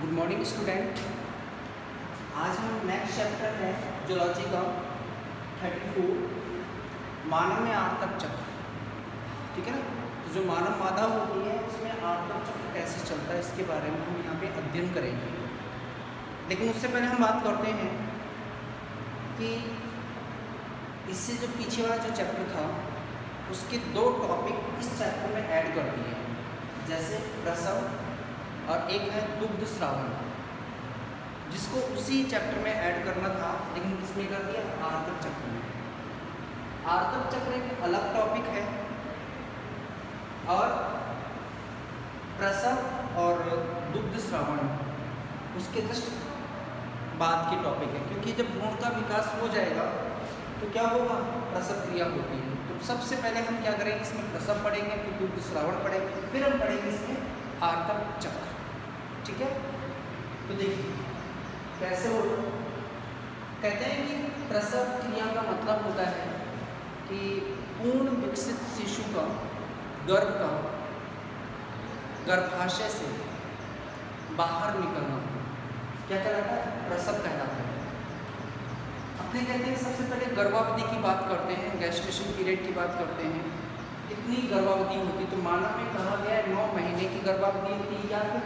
Good morning student. आज हम next chapter है जूलॉजी का 34 मानव में आर्तक चक्र। ठीक है ना। तो जो मानव मादा होती है उसमें आर्तक चक्र कैसे चलता है इसके बारे में हम यहाँ पे अध्ययन करेंगे। लेकिन उससे पहले हम बात करते हैं कि इससे जो पीछे वाला जो चैप्टर था उसके दो टॉपिक इस चैप्टर में ऐड कर दिए हैं, जैसे प्रसव और एक है दुग्ध श्रावण, जिसको उसी चैप्टर में ऐड करना था लेकिन किसमें कर दिया, आर्तक चक्र में। आर्तक चक्र एक अलग टॉपिक है और प्रसव और दुग्ध श्रावण उसके जस्ट बाद के टॉपिक है, क्योंकि जब भ्रूण का विकास हो जाएगा तो क्या होगा, प्रसव क्रिया होती है। तो सबसे पहले हम क्या करेंगे, इसमें प्रसव पढ़ेंगे, फिर दुग्ध श्रावण पढ़ेंगे, फिर हम पढ़ेंगे इसमें आर्तक चक्र। ठीक है। तो देखिए कैसे हो, कहते हैं कि प्रसव क्रिया का मतलब होता है कि पूर्ण विकसित शिशु का गर्भाशय से बाहर निकलना क्या कहलाता है, प्रसव कहलाता है। अपने कहते हैं सबसे पहले गर्भावधि की बात करते हैं, गेस्टेशन पीरियड की बात करते हैं। कितनी गर्भावधि होती है, तो मानव में कहा गया है 9 महीने की गर्भावधि होती है, या फिर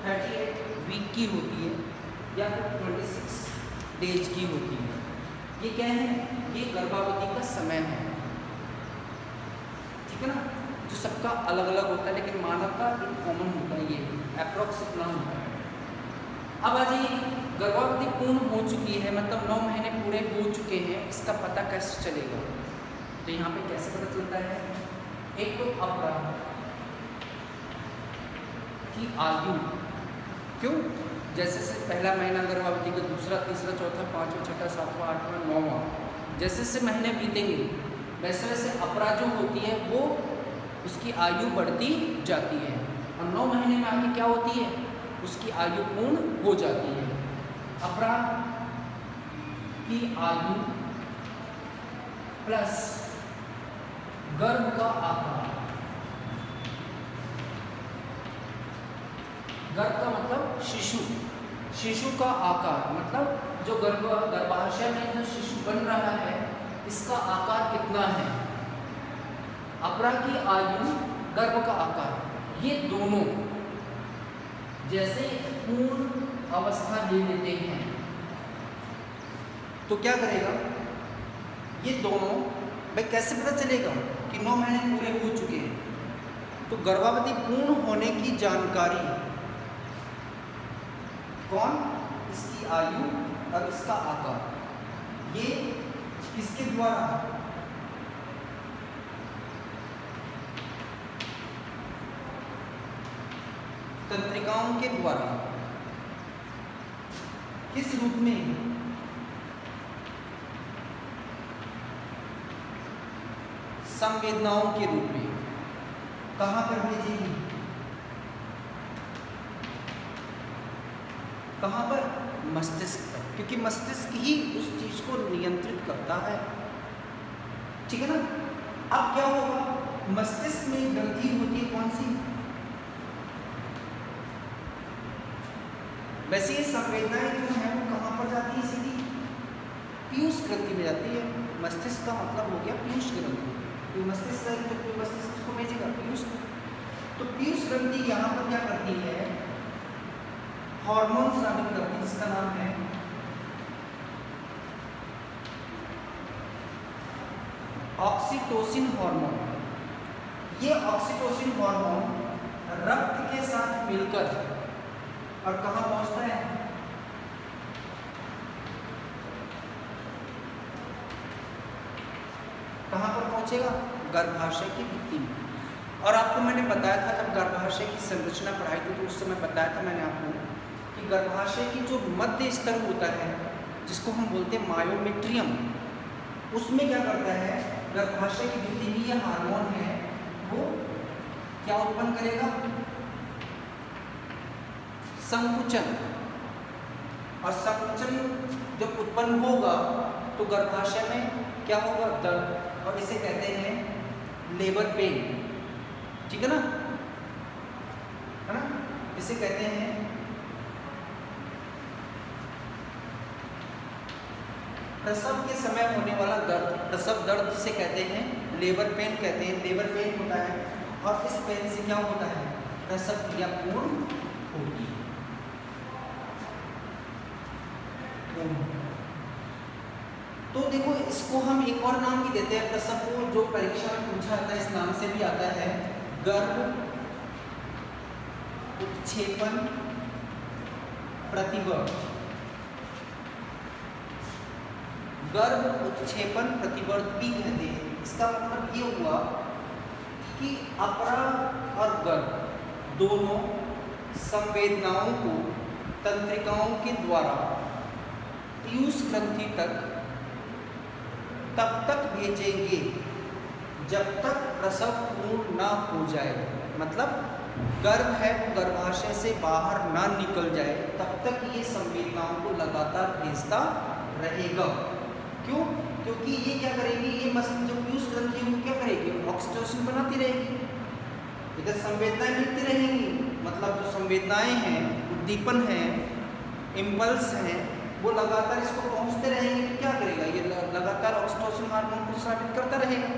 38 वीक की होती है, या फिर 26 डेज की होती है। ये क्या है, ये गर्भावधि का समय है। ठीक है ना। जो सबका अलग अलग होता है लेकिन मानव का एक कॉमन होता है, ये अप्रोक्स इतना होता है। अब आ जाइए, गर्भावधि पूर्ण हो चुकी है, मतलब 9 महीने पूरे हो चुके हैं, इसका पता कैसे चलेगा। तो यहाँ पे कैसे पता चलता है, एक तो अपराह की आयु, क्यों, जैसे से पहला महीना गर्भावधि का, दूसरा, तीसरा, चौथा, पाँचवा, छठा, सातवां, आठवां, नौवां, जैसे जैसे महीने बीतेंगे वैसे वैसे अपराह जो होती है वो उसकी आयु बढ़ती जाती है, और 9 महीने में आके क्या होती है, उसकी आयु पूर्ण हो जाती है। अपराह की आयु प्लस गर्भ का आकार, गर्भ का मतलब शिशु का आकार, मतलब जो गर्भाशय में जो शिशु बन रहा है इसका आकार कितना है, अपराह की आयु, गर्भ का आकार, ये दोनों जैसे पूर्ण अवस्था ले लेते हैं तो क्या करेगा, ये दोनों भाई कैसे पता चलेगा कि 9 महीने पूरे हो चुके हैं। तो गर्भावधि पूर्ण होने की जानकारी कौन, इसकी आयु और इसका आकार, ये किसके द्वारा, तंत्रिकाओं के द्वारा। किस रूप में, संवेदनाओं के रूप में। कहां पर भेजेगी, कहां पर, मस्तिष्क पर, क्योंकि मस्तिष्क ही उस चीज को नियंत्रित करता है। ठीक है ना। अब क्या होगा, मस्तिष्क में ग्रंथि होती है कौन सी, वैसे ये संवेदनाएं जो है वो कहां पर जाती है, सीधी पीयूष ग्रंथि में जाती है। मस्तिष्क का मतलब हो गया पीयूष ग्रंथि, तो मस्तिष्क को भेजेगा पीयूष। तो पीयूष ग्रंथि यहाँ पर क्या करती है, हार्मोन स्रावित करती है, जिसका नाम है ऑक्सीटोसिन हार्मोन। ये ऑक्सीटोसिन हार्मोन रक्त के साथ मिलकर और कहाँ पहुंचता है, कहाँ पर पहुंचेगा, गर्भाशय की भित्ति में। और आपको मैंने बताया था, जब गर्भाशय की संरचना पढ़ाई थी तो उस समय बताया था मैंने आपको कि गर्भाशय की जो मध्य स्तर होता है जिसको हम बोलते हैं मायोमेट्रियम, उसमें क्या करता है, गर्भाशय की भित्ति में यह हार्मोन है वो क्या उत्पन्न करेगा, संकुचन। और संकुचन जब उत्पन्न होगा तो गर्भाशय में क्या होगा, दर्द, और इसे कहते हैं लेबर पेन। ठीक है ना, इसे कहते हैं प्रसव के समय होने वाला दर्द, प्रसव दर्द जिसे कहते हैं लेबर पेन कहते हैं, लेबर पेन होता है और इस पेन से क्या होता है, प्रसव क्रिया पूर्ण होती है। तो देखो इसको हम एक और नाम भी देते हैं प्रसव को, जो परीक्षा में पूछा जाता है इस नाम से भी आता है, गर्भ उत्क्षेपण प्रतिवर्त। गर्भ उत्क्षेपण प्रतिवर्त भी कहते हैं। इसका मतलब ये हुआ कि अपरा और गर्भ दोनों संवेदनाओं को तंत्रिकाओं के द्वारा पीयूष ग्रंथि तक तब तक भेजेंगे जब तक प्रसव पूर्ण ना हो जाए। मतलब गर्भ है वो गर्भाशय से बाहर ना निकल जाए तब तक ये संवेदनाओं को लगातार भेजता रहेगा। क्यों? क्योंकि ये क्या करेगी, ये मस्त जो पीयूष ग्रंथि है वो क्या करेगी, ऑक्सीटोसिन बनाती रहेगी, इधर संवेदनाएं मिलती रहेंगी। मतलब जो संवेदनाएं हैं, उद्दीपन है, इम्पल्स हैं, वो लगातार इसको पहुंचते रहेंगे तो क्या करेगा, ये लगातार ऑक्सीटोसिन हार्मोन को स्रावित करता रहेगा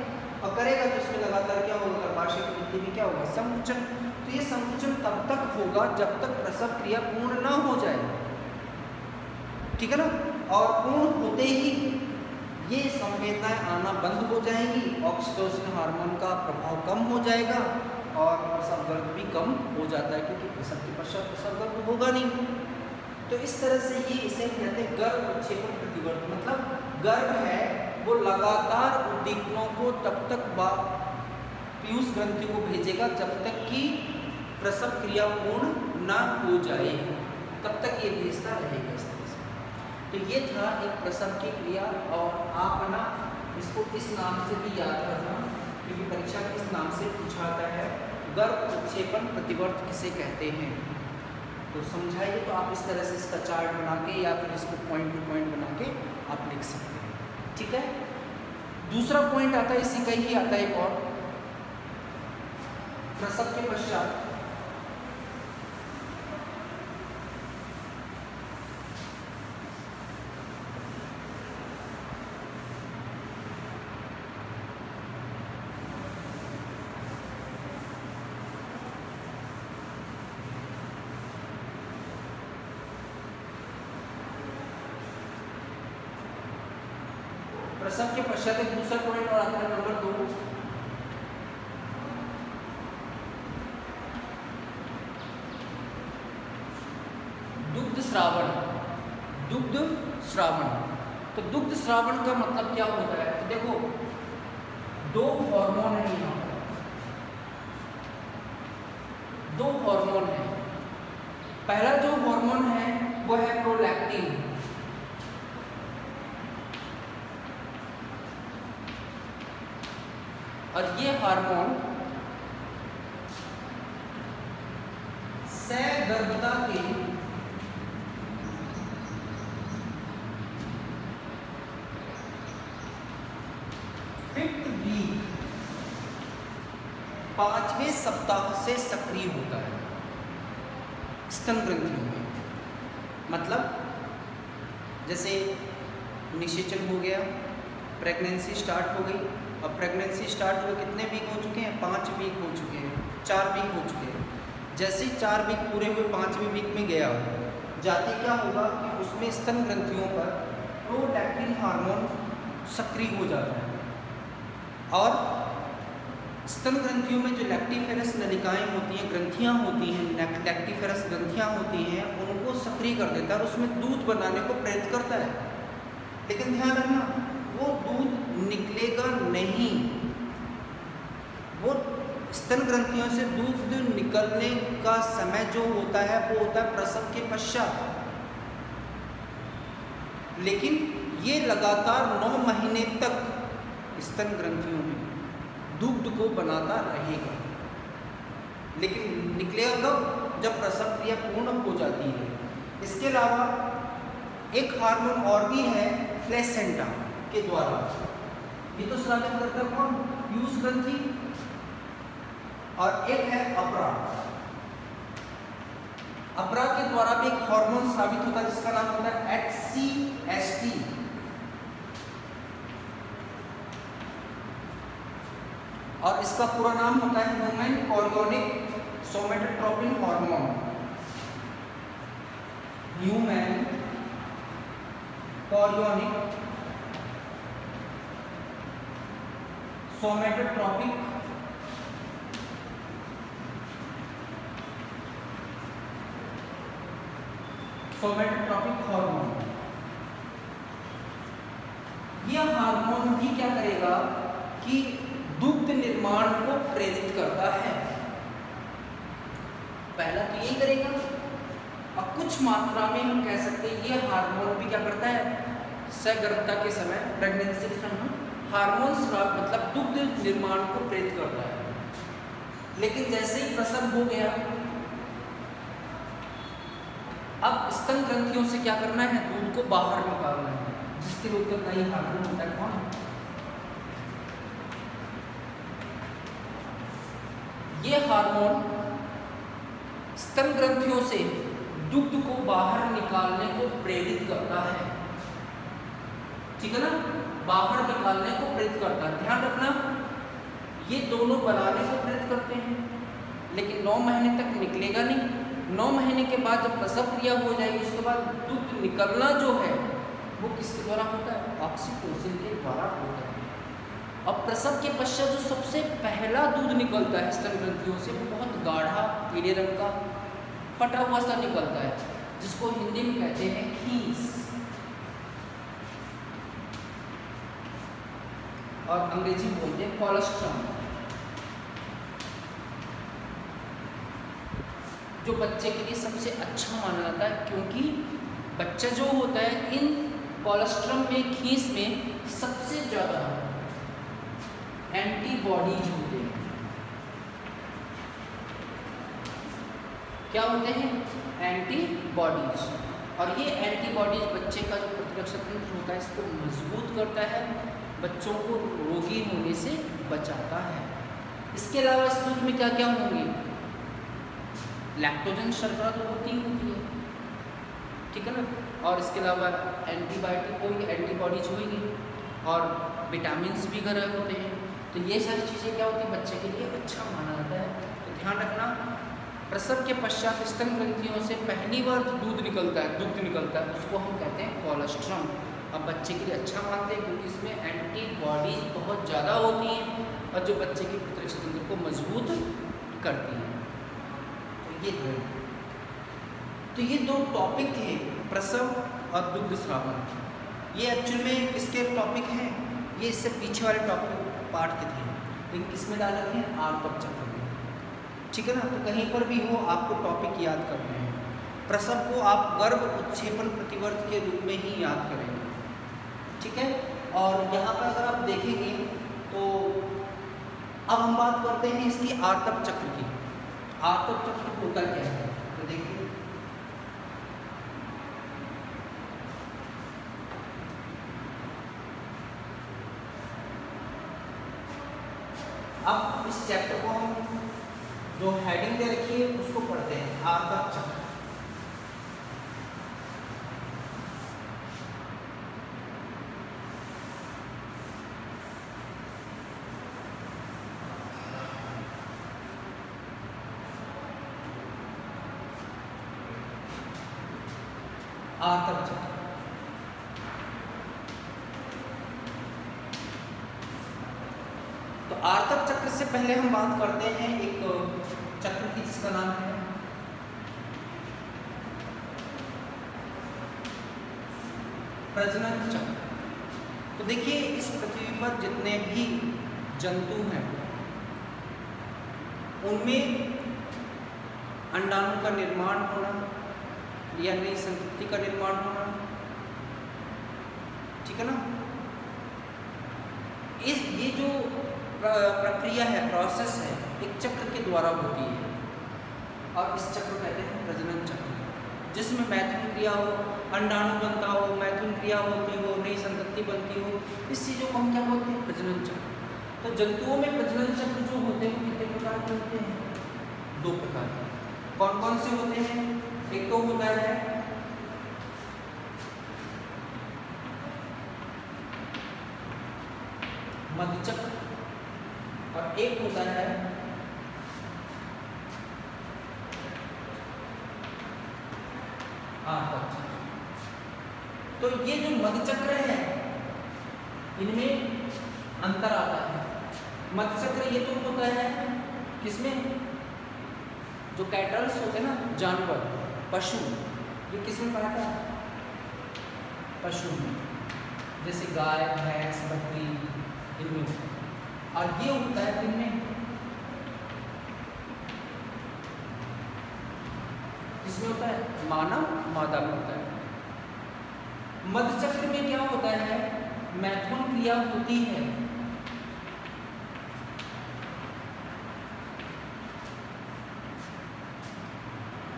और करेगा तो इसमें लगातार क्या होगा, गर्भाशय की भित्ति में क्या होगा, संकुचन। तो ये संकुचन तब तक होगा जब तक प्रसव क्रिया पूर्ण ना हो जाए, ठीक है ना। और पूर्ण होते ही ये संवेदनाएं आना बंद हो जाएंगी, ऑक्सीटोसिन हार्मोन का प्रभाव कम हो जाएगा और प्रसव दर्द भी कम हो जाता है, क्योंकि प्रसव के पश्चात प्रसव दर्द होगा नहीं। तो इस तरह से ये इसे कहते हैं गर्भ उत्क्षेपण प्रतिवर्त। मतलब गर्भ है वो लगातार उद्दीपनों को तब तक पीयूष ग्रंथि को भेजेगा जब तक कि प्रसव क्रिया पूर्ण ना हो जाए, तब तक ये भेजता रहेगा इस तरह से। तो ये था एक प्रसव की क्रिया, और आप ना इसको इस नाम से भी याद रखना, क्योंकि परीक्षा में इस नाम से पूछा जाता है, गर्भ उत्क्षेपण प्रतिवर्त किसे कहते हैं। तो समझाइए, तो आप इस तरह से इसका चार्ट बना के या फिर इसको पॉइंट टू पॉइंट बना के आप लिख सकते हैं, ठीक है। दूसरा पॉइंट आता है, इसी का ही आता है एक और, प्रसव के पश्चात प्रसव के पश्चात एक दूसरा पॉइंट और आता है, नंबर 2, दुग्ध स्रावन। दुग्ध स्रावन, तो दुग्ध स्रावन का मतलब क्या होता है, तो देखो दो हार्मोन है यहाँ पर, दो हार्मोन है। पहला जो हार्मोन है वो है प्रोलैक्टिन, और ये हार्मोन सगर्भता के फिफ्थ वीक 5वें सप्ताह से सक्रिय होता है स्तन ग्रंथियों में। मतलब जैसे निषेचन हो गया, प्रेगनेंसी स्टार्ट हो गई, अब प्रेगनेंसी स्टार्ट हुए कितने वीक हो चुके हैं, 5 वीक हो चुके हैं, 4 वीक हो चुके हैं। जैसे ही 4 वीक पूरे हुए 5वें वीक में गया, जाते क्या होगा कि उसमें स्तन ग्रंथियों पर प्रोलैक्टिन हार्मोन सक्रिय हो जाता है, और स्तन ग्रंथियों में जो लैक्टिफेरस नलिकाएं होती हैं, ग्रंथियां होती हैं, लैक्टिफेरस ग्रंथियां होती हैं, उनको सक्रिय कर देता है और उसमें दूध बनाने को प्रेरित करता है। लेकिन ध्यान रखना, वो दूध निकलेगा नहीं, वो स्तन ग्रंथियों से दूध निकलने का समय जो होता है वो होता है प्रसव के पश्चात। लेकिन ये लगातार 9 महीने तक स्तन ग्रंथियों में दूध को बनाता रहेगा, लेकिन निकलेगा कब, जब प्रसव क्रिया पूर्ण हो जाती है। इसके अलावा एक हार्मोन और भी है प्लेसेंटा के द्वारा, ये तो स्रावित करता है कौन, पीयूष ग्रंथि, और एक है अपरा। अपरा के द्वारा भी एक हार्मोन स्रावित होता है जिसका नाम होता है HCST, और इसका पूरा नाम होता है human chorionic somatotropin hormone. Human chorionic somatotropic hormone. यह हार्मोन भी क्या करेगा कि दुग्ध निर्माण को प्रेरित करता है। पहला तो यही करेगा, और कुछ मात्रा में हम कह सकते हैं ये हार्मोन भी क्या करता है, सगर्भता के समय प्रेगनेंसी के समय हार्मोन स्राव मतलब दुग्ध निर्माण को प्रेरित करता है। लेकिन जैसे ही प्रसव हो गया, अब स्तन ग्रंथियों से क्या करना है, दूध को बाहर निकालना है, जिसके लिए उत्तर नहीं हार्मोन होता है। कौन? ये हार्मोन स्तन ग्रंथियों से दुग्ध को बाहर निकालने को प्रेरित करता है। ठीक है ना, बाहर निकालने को प्रेरित करता है। ध्यान रखना, ये दोनों बनाने को प्रेरित करते हैं, लेकिन 9 महीने तक निकलेगा नहीं। 9 महीने के बाद जब प्रसव क्रिया हो जाएगी, उसके बाद दुग्ध निकलना जो है वो किसके द्वारा होता है, ऑक्सीटोसिन के द्वारा होता है। अब प्रसव के पश्चात जो सबसे पहला दूध निकलता है स्तन ग्रंथियों से, वो बहुत गाढ़ा पीले रंग का फटा हुआ सा निकलता है, जिसको हिंदी में कहते हैं खीस, और अंग्रेजी में बोलते हैं कोलेस्ट्रम, जो बच्चे के लिए सबसे अच्छा माना जाता है, क्योंकि बच्चा जो होता है इन कोलेस्ट्रम में, खीस में सबसे ज़्यादा एंटीबॉडीज होते हैं। क्या होते हैं? एंटीबॉडीज। और ये एंटीबॉडीज बच्चे का जो प्रतिरक्षा तंत्र होता है इसको मजबूत करता है, बच्चों को रोगी होने से बचाता है। इसके अलावा इस दूध में क्या क्या होंगे, लैक्टोजन शर्करा तो होती है, ठीक है ना, और इसके अलावा एंटीबायोटिक होंगे, एंटीबॉडीज होंगी, और विटामिन्स भी घर होते हैं। तो ये सारी चीज़ें क्या होती है, बच्चे के लिए अच्छा माना जाता है। तो ध्यान रखना, प्रसव के पश्चात स्तन ग्रंथियों से पहली बार जो दूध निकलता है, दुग्ध निकलता है, उसको हम कहते हैं कोलेस्ट्रम। अब बच्चे के लिए अच्छा मानते हैं क्योंकि इसमें एंटीबॉडीज बहुत ज़्यादा होती हैं और जो बच्चे की प्रतिरक्षा तंत्र को मजबूत करती हैं। तो ये 2 टॉपिक थे, प्रसव और दुग्ध स्रावन। ये एक्चुअल में किसके टॉपिक हैं, ये इससे पीछे वाले टॉपिक पार्ट के थे, लेकिन किसमें डाल रखे हैं, आर्तक चक्र में। ठीक है ना, तो कहीं पर भी हो आपको टॉपिक याद करने हैं। प्रसव को आप गर्भ उत्क्षेपण प्रतिवर्त के रूप में ही याद करेंगे, ठीक है। और यहाँ पर अगर आप देखेंगे तो अब हम बात करते हैं इसकी आर्तक चक्र की। आर्तक चक्र होता क्या है, तो देखिए अब इस चैप्टर को हम जो हेडिंग दे रखी है उसको पढ़ते हैं, आर्तक चक्र। आर्तक चक्र तो आर्तक चक्र से पहले हम बात करते हैं एक चक्र की जिसका नाम है प्रजनन चक्र। तो देखिए इस पृथ्वी पर जितने भी जंतु हैं उनमें अंडाणु का निर्माण होना या नई संतति का निर्माण होना, ठीक है ना, ये जो प्रक्रिया है, प्रोसेस है, एक चक्र के द्वारा होती है और इस चक्र कहते हैं प्रजनन चक्र, जिसमें मैथुन क्रिया हो, अंडाणु बनता हो, मैथुन क्रिया होती हो, नई संतति बनती हो, इस चीज़ों को हम क्या बोलते हैं, प्रजनन चक्र। तो जंतुओं में प्रजनन चक्र जो होते हैं कितने प्रकार के होते हैं, 2 प्रकार के। कौन कौन से होते हैं, एक तो होता है मध्यचक्र और और एक होता है आर्तक चक्र। तो ये जो मध्य चक्र है इनमें अंतर आता है। मध्य चक्र ये तो होता है किसमें, जो कैटल्स होते हैं ना, जानवर, पशु, ये किसमें पाया था, पशु में, जैसे गाय, भैंस, बकरी, इनमें। और ये होता है किनमें, किसमें होता है, मानव मादा में होता है। मध्य चक्र में क्या होता है, मैथुन क्रिया होती है।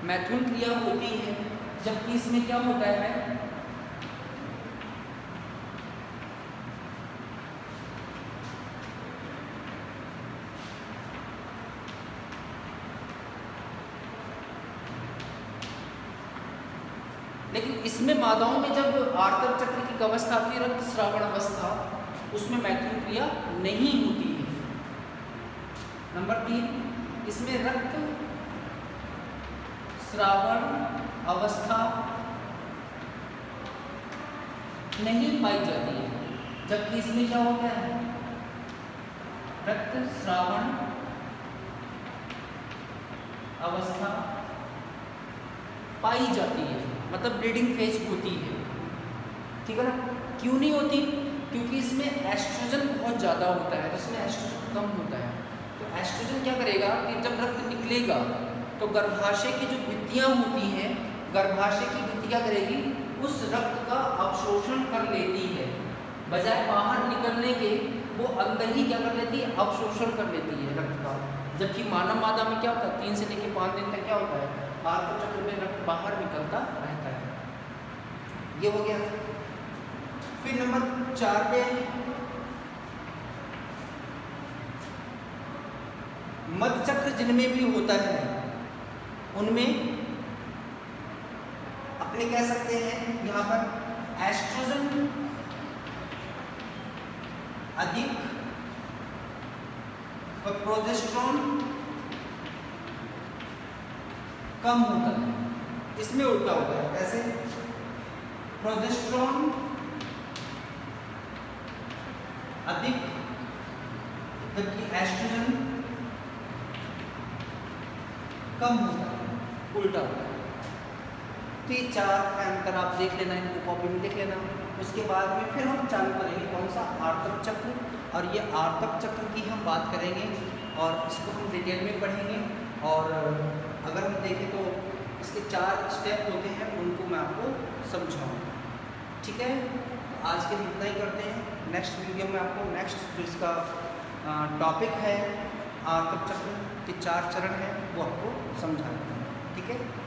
मैथुन क्रिया होती है, जबकि इसमें क्या होता है, लेकिन इसमें मादाओं में जब आर्तक चक्र की अवस्था आती है, रक्त श्रावण अवस्था, उसमें मैथुन क्रिया नहीं होती है। नंबर 3, इसमें रक्त श्रावण अवस्था नहीं पाई जाती है, जबकि इसमें क्या होता है, रक्त श्रावण अवस्था पाई जाती है, मतलब ब्लीडिंग फेज होती है। ठीक है ना। क्यों नहीं होती, क्योंकि इसमें एस्ट्रोजन बहुत ज़्यादा होता है, इसमें एस्ट्रोजन कम होता है। तो एस्ट्रोजन क्या करेगा कि जब रक्त निकलेगा तो गर्भाशय की जो भित्तियाँ होती हैं, गर्भाशय की भित्ति क्या करेगी, उस रक्त का अवशोषण कर लेती है, बजाय बाहर निकलने के वो अंदर ही क्या कर लेती है, अवशोषण कर लेती है रक्त का। जबकि मानव मादा में क्या होता है, 3 से लेकर 5 दिन तक क्या होता है, आर्तक चक्र में रक्त बाहर निकलता रहता है। ये हो गया। फिर नंबर 4 पे मध्य चक्र जिनमें भी होता है उनमें अपने कह सकते हैं यहाँ पर एस्ट्रोजन अधिक और प्रोजेस्टेरोन कम होता है। इसमें उल्टा होता है, कैसे, प्रोजेस्टेरोन अधिक जबकि एस्ट्रोजन कम होता है, उल्टा होता है। तो ये 4 का अंतर आप देख लेना, इनको कॉपी में लिख लेना। उसके बाद में फिर हम चालू करेंगे कौन सा, आर्तक चक्र। और ये आर्तक चक्र की हम बात करेंगे और इसको हम डिटेल में पढ़ेंगे। और अगर हम देखें तो इसके 4 स्टेप होते हैं, उनको मैं आपको समझाऊंगा। ठीक है, तो आज के लिए इतना ही करते हैं। नेक्स्ट वीडियो में आपको नेक्स्ट जो इसका टॉपिक है आर्तक चक्र के 4 चरण हैं वो आपको समझाएंगे। ठीक है।